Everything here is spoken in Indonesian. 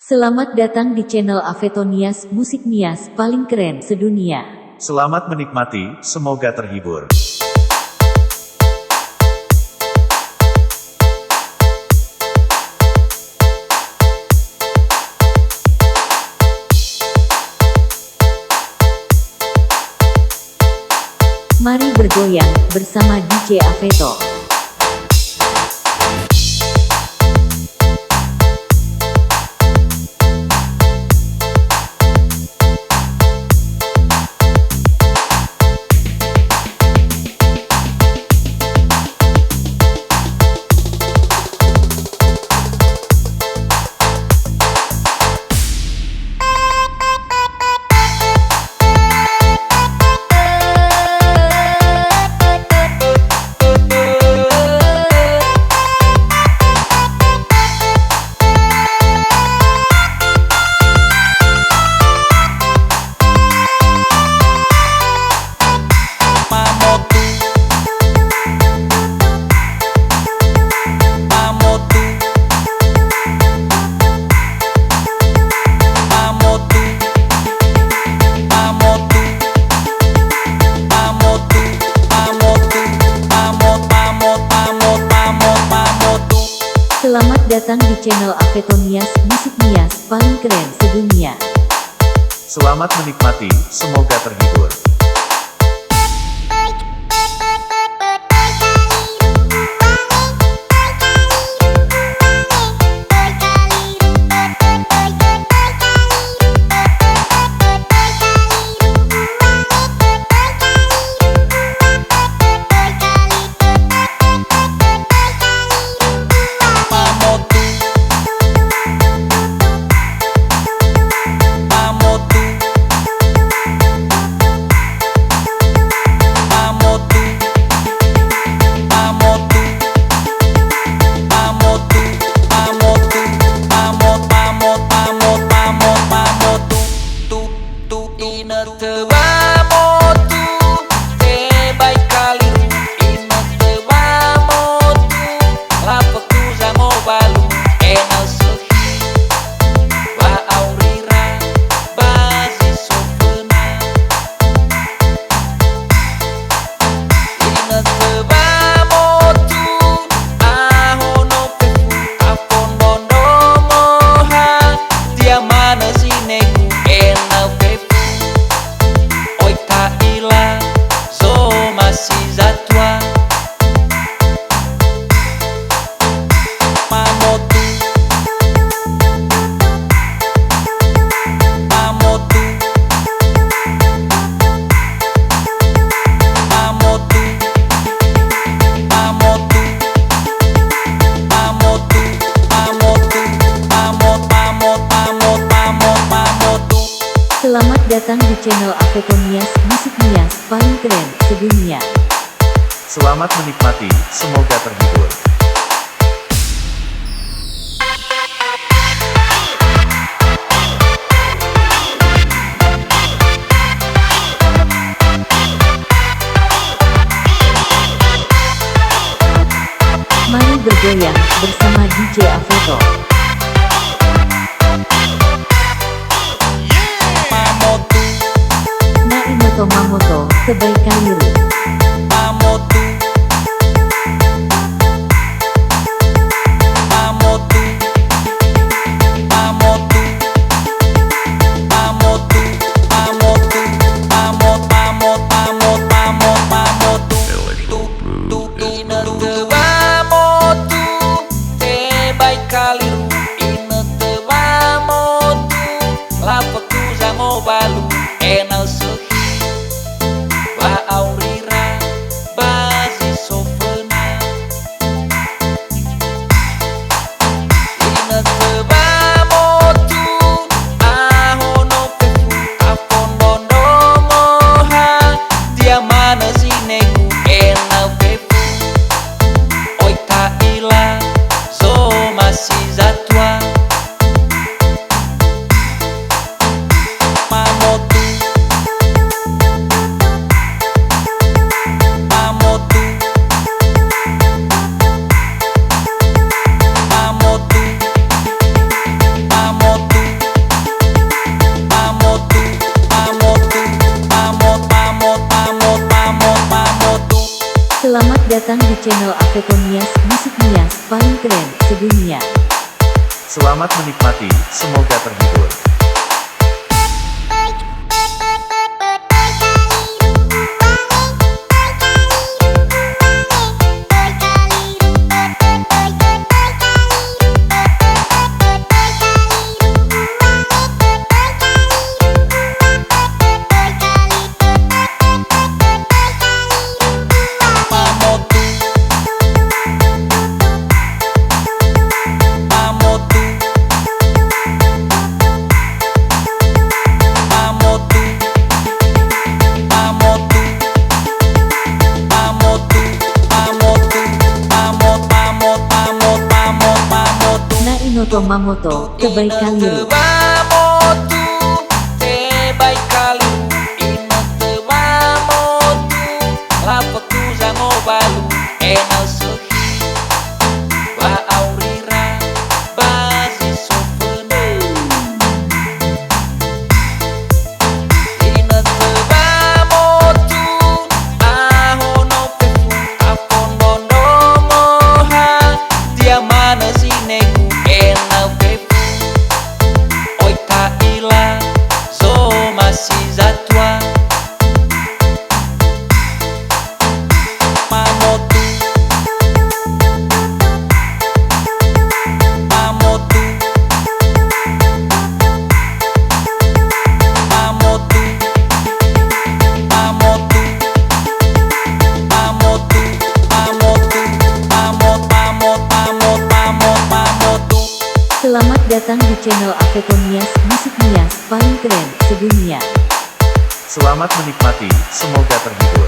Selamat datang di channel Avetonias, musik Nias paling keren sedunia. Selamat menikmati, semoga terhibur. Mari bergoyang bersama DJ Aveto. Selamat datang di channel Avetonias, musik Nias paling keren sedunia. Selamat menikmati, semoga terhibur. Selamat datang di channel Avetonias, musik Nias paling keren sedunia. Selamat menikmati, semoga terhibur. Mari bergoyang bersama DJ Aveto. Mamoto, Tebai Kaliru. Enal suhi wa au channel Avetonias Musik Nias paling keren sedunia. Selamat menikmati, semoga terhibur. Inoto Mamoto, Tebai Kaliru. Mamotu, Tebai Kaliru, Inoto Mamotu, Lapotu Zango Balu, Enal Sohi, Wa Aurira, Bazi Sofena. Inoto Mamotu, Ahono Pefu, Apondondo Moha, Diamana Sinegu. Selamat datang di channel Avetonias Musik Nias paling keren sedunia. Selamat menikmati, semoga terhibur.